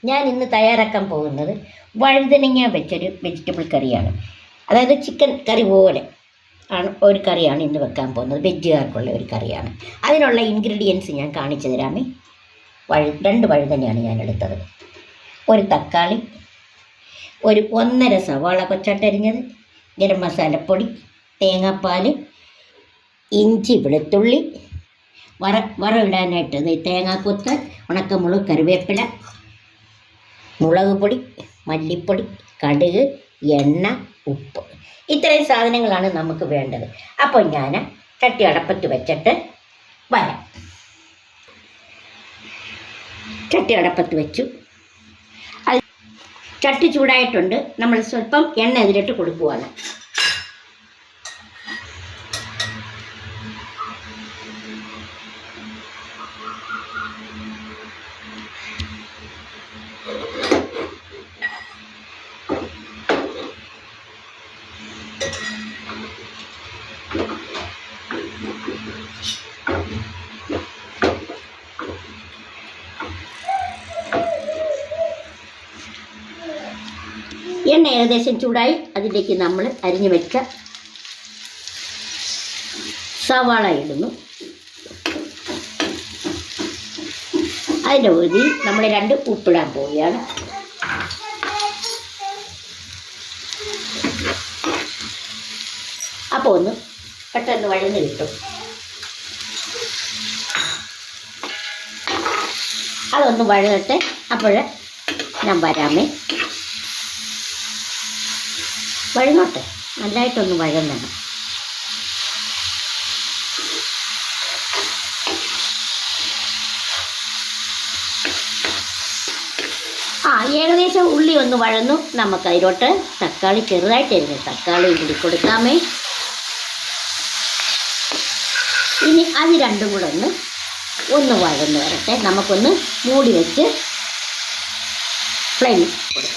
ഞാൻ ഇന്ന് തയ്യാറാക്കാൻ പോകുന്നത് വഴുതനങ്ങ വെച്ചൊരു വെജിറ്റബിൾ കറിയാണ്. അതായത് ചിക്കൻ കറി പോലെ ആണ് ഒരു കറിയാണ് ഇന്ന് വെക്കാൻ പോകുന്നത്. വെജുകാർക്കുള്ള ഒരു കറിയാണ്. അതിനുള്ള ഇൻഗ്രീഡിയൻസ് ഞാൻ കാണിച്ചു തരാമേ. 2 വഴുതനയാണ് ഞാൻ എടുത്തത്, ഒരു തക്കാളി, ഒരു 1.5 സവാള കൊച്ചാട്ടരിഞ്ഞത്, ഗരം മസാലപ്പൊടി, തേങ്ങാപ്പാൽ, ഇഞ്ചി, വെളുത്തുള്ളി, വറവിടാനായിട്ട് തേങ്ങാക്കൊത്ത്, ഉണക്കമുളക്, കറിവേപ്പില, മുളക് പൊടി, മല്ലിപ്പൊടി, കടുക്, എണ്ണ, ഉപ്പ്. ഇത്രയും സാധനങ്ങളാണ് നമുക്ക് വേണ്ടത്. അപ്പോൾ ഞാൻ ചട്ടി അടപ്പത്ത് വെച്ചിട്ട് വരാം. ചട്ടി അടപ്പത്ത് വെച്ചു. അത് ചട്ടി ചൂടായിട്ടുണ്ട്. നമ്മൾ സ്വല്പം എണ്ണ ഇതിലിട്ട് കൊടുക്കുവാണ്. എണ്ണ ഏകദേശം ചൂടായി. അതിലേക്ക് നമ്മൾ അരിഞ്ഞു വെച്ച സവാള ഇടുന്നു. അതിൻ്റെ ഒരു നമ്മൾ 2 ഉപ്പിടാൻ പോവുകയാണ്. അപ്പോൾ ഒന്ന് പെട്ടെന്ന് വഴന്ന് കിട്ടും. അതൊന്ന് വഴകട്ടെ. അപ്പോൾ ഞാൻ വരാമേ. വഴങ്ങോട്ടെ, നല്ലതായിട്ടൊന്ന് വഴങ്ങണം. ഏകദേശം ഉള്ളി ഒന്ന് വഴന്നു. നമുക്ക് അതിലോട്ട് തക്കാളി ചെറുതായിട്ടായിരുന്നു തക്കാളി കൂടി കൊടുക്കാമേ. ഇനി അത് രണ്ടും കൂടെ ഒന്ന് വഴന്ന് വരട്ടെ. നമുക്കൊന്ന് മൂടി വെച്ച് ഫ്ലെയിം കൊടുക്കാം.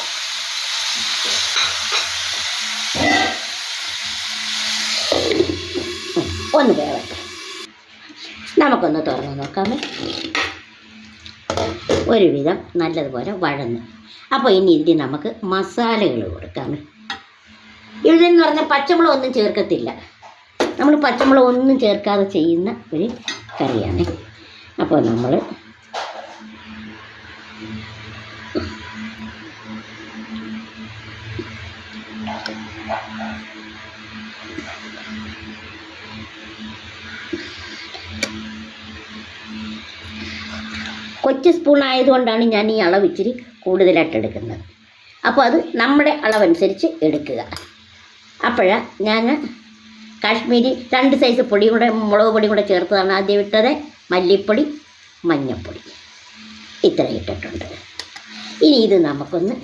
ഒന്ന് വേവട്ടെ. നമുക്കൊന്ന് തുറന്ന് നോക്കാമേ. ഒരുവിധം നല്ലതുപോലെ വഴന്ന്. അപ്പോൾ ഇനി ഇതിന് നമുക്ക് മസാലകൾ കൊടുക്കാമേ. ഇതെന്ന് പറഞ്ഞാൽ പച്ചമുളക് ഒന്നും ചേർക്കത്തില്ല. നമ്മൾ പച്ചമുളക് ഒന്നും ചേർക്കാതെ ചെയ്യുന്ന ഒരു കറിയാണ്. അപ്പോൾ നമ്മൾ കൊച്ചു സ്പൂൺ ആയതുകൊണ്ടാണ് ഞാൻ ഈ അളവ് ഇച്ചിരി കൂടുതലായിട്ട് എടുക്കുന്നത്. അപ്പോൾ അത് നമ്മുടെ അളവനുസരിച്ച് എടുക്കുക. അപ്പോഴാണ് ഞാൻ കാശ്മീരി 2 സൈസ് പൊടിയും കൂടെ മുളക് പൊടിയും കൂടെ ചേർത്തതാണ് ആദ്യം ഇട്ടത്. മല്ലിപ്പൊടി, മഞ്ഞൾപ്പൊടി ഇത്ര ഇട്ടിട്ടുണ്ട്. ഇനി ഇത് നമുക്കൊന്ന്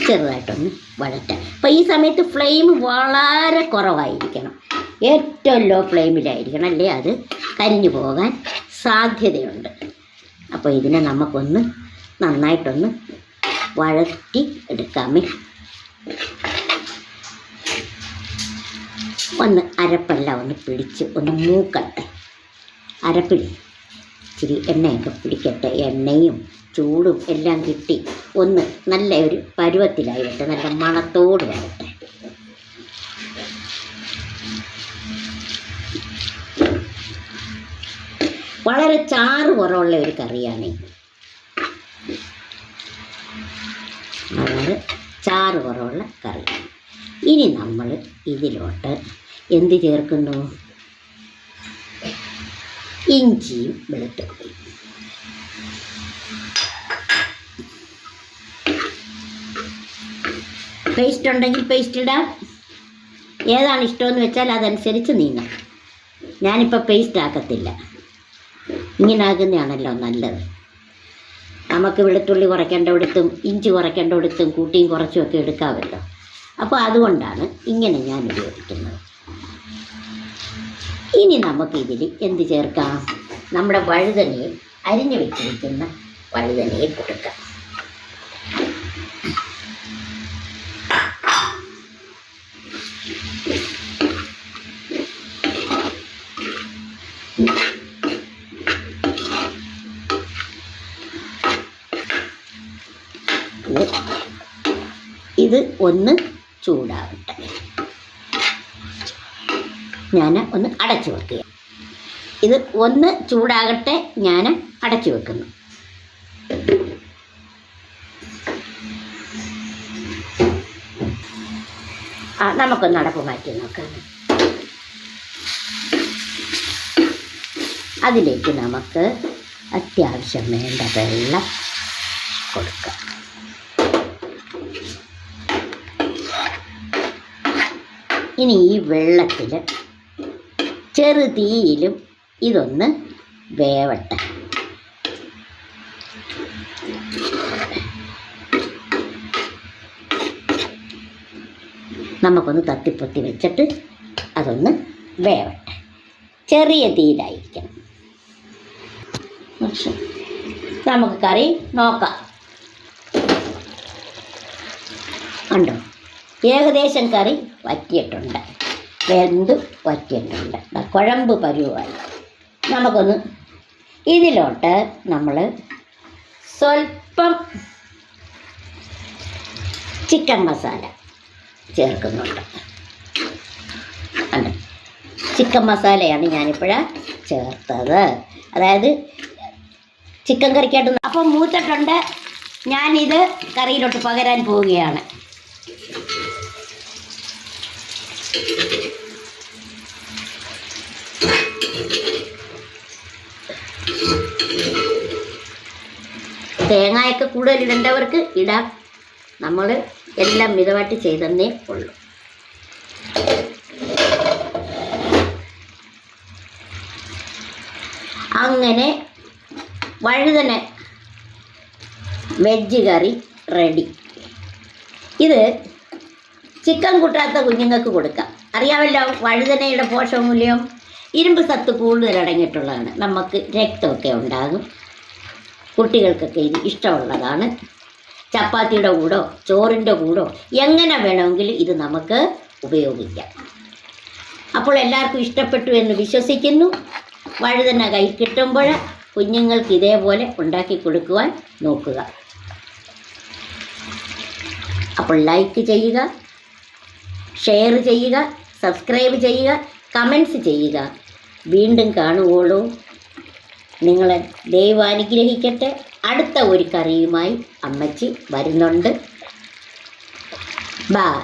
ചെറുതായിട്ടൊന്ന് വഴറ്റാം. അപ്പോൾ ഈ സമയത്ത് ഫ്ലെയിം വളരെ കുറവായിരിക്കണം. ഏറ്റവും ലോ ഫ്ലെയിമിലായിരിക്കണം, അല്ലേ അത് കരിഞ്ഞു പോകാൻ സാധ്യതയുണ്ട്. അപ്പോൾ ഇതിനെ നമുക്കൊന്ന് നന്നായിട്ടൊന്ന് വഴറ്റി എടുക്കാമേ. ഒന്ന് അരപ്പെല്ലാം ഒന്ന് പിടിച്ച് ഒന്ന് മൂക്കട്ടെ. അരപ്പിൽ ഇച്ചിരി എണ്ണയൊക്കെ പിടിക്കട്ടെ. എണ്ണയും ചൂടും എല്ലാം കിട്ടി ഒന്ന് നല്ല ഒരു പരുവത്തിലായിട്ട് നല്ല മണത്തോട് വരട്ടെ. വളരെ ചാറ് കുറവുള്ള ഒരു കറിയാണ്. വളരെ ചാറ് കുറവുള്ള കറി. ഇനി നമ്മൾ ഇതിലോട്ട് എന്ത് ചേർക്കുന്നു? ഇഞ്ചിയും വെളുത്തുള്ളിയും. പേസ്റ്റ് ഉണ്ടെങ്കിൽ പേസ്റ്റ് ഇടാം. ഏതാണ് ഇഷ്ടമെന്ന് വെച്ചാൽ അതനുസരിച്ച് നീങ്ങാം. ഞാനിപ്പോൾ പേസ്റ്റ് ആക്കത്തില്ല. ഇങ്ങനെ ആകുന്നതാണല്ലോ നല്ലത്. നമുക്ക് വെളുത്തുള്ളി കുറയ്ക്കേണ്ടവിടത്തും ഇഞ്ചി കുറയ്ക്കേണ്ടവിടത്തും കൂട്ടിയും കുറച്ചുമൊക്കെ എടുക്കാമല്ലോ. അപ്പോൾ അതുകൊണ്ടാണ് ഇങ്ങനെ ഞാൻ ഉപയോഗിക്കുന്നത്. ഇനി നമുക്കിതിൽ എന്ത് ചേർക്കാം? നമ്മുടെ വഴുതനയെ അരിഞ്ഞു വെച്ചിരിക്കുന്ന വഴുതനയെ കൊടുക്കാം. ഇത് ഒന്ന് ചൂടാവട്ടെ. ഞാൻ ഒന്ന് അടച്ചു വെക്കുക. ഇത് ഒന്ന് ചൂടാകട്ടെ, ഞാൻ അടച്ചു വെക്കുന്നു. നമുക്കൊന്ന് അടപ്പ് മാറ്റി നോക്കാം. അതിലേക്ക് നമുക്ക് അത്യാവശ്യം വേണ്ട വെള്ളം കൊടുക്കാം. ഇനി ഈ വെള്ളത്തിൽ ചെറുതീയിലും ഇതൊന്ന് വേവട്ടെ. നമുക്കൊന്ന് തട്ടിപ്പൊത്തി വെച്ചിട്ട് അതൊന്ന് വേവട്ടെ. ചെറിയ തീയിലായിരിക്കണം. നമുക്ക് കറി നോക്കാം. ഉണ്ടോ? ഏകദേശം കറി വറ്റിയിട്ടുണ്ട്, വെന്ത് വറ്റിയിട്ടുണ്ട്, കുഴമ്പ് പരുവായി. നമുക്കൊന്ന് ഇതിലോട്ട് നമ്മൾ സ്വല്പം ചിക്കൻ മസാല ചേർക്കുന്നുണ്ട്. ഉണ്ട്, ചിക്കൻ മസാലയാണ് ഞാനിപ്പോഴാണ് ചേർത്തത്. അതായത് ചിക്കൻ കറിക്കായിട്ട്. അപ്പം മൂത്തിട്ടുണ്ട്, ഞാനിത് കറിയിലോട്ട് പകരാൻ പോവുകയാണ്. തേങ്ങയൊക്കെ കൂടുതൽ ഇടേണ്ടവർക്ക് ഇടാം. നമ്മൾ എല്ലാം മിതമായിട്ട് ചെയ്തെന്നേ ഉള്ളൂ. അങ്ങനെ വഴുതന വെജ് കറി റെഡി. ഇത് ചിക്കൻ കൂട്ടാത്ത കുഞ്ഞുങ്ങൾക്ക് കൊടുക്കാം. അറിയാമല്ലോ, വഴുതനയുടെ പോഷകമൂല്യം ഇരുമ്പ് സത്ത് കൂടുതൽ അടങ്ങിയിട്ടുള്ളതാണ്. നമുക്ക് രക്തമൊക്കെ ഉണ്ടാകും. കുട്ടികൾക്കൊക്കെ ഇത് ഇഷ്ടമുള്ളതാണ്. ചപ്പാത്തിയുടെ കൂടോ ചോറിൻ്റെ കൂടോ എങ്ങനെ വേണമെങ്കിലും ഇത് നമുക്ക് ഉപയോഗിക്കാം. അപ്പോൾ എല്ലാവർക്കും ഇഷ്ടപ്പെട്ടു എന്ന് വിശ്വസിക്കുന്നു. വഴുതന കൈ കിട്ടുമ്പോൾ കുഞ്ഞുങ്ങൾക്ക് ഇതേപോലെ ഉണ്ടാക്കി കൊടുക്കുവാൻ നോക്കുക. അപ്പോൾ ലൈക്ക് ചെയ്യുക, ഷെയർ ചെയ്യുക, സബ്സ്ക്രൈബ് ചെയ്യുക, കമൻറ്റ്സ് ചെയ്യുക. വീണ്ടും കാണുവോളൂ. നിങ്ങളെ ദൈവം അനുഗ്രഹിക്കട്ടെ. അടുത്ത ഒരു കറിയുമായി അമ്മച്ചി വരുന്നുണ്ട്. ബൈ.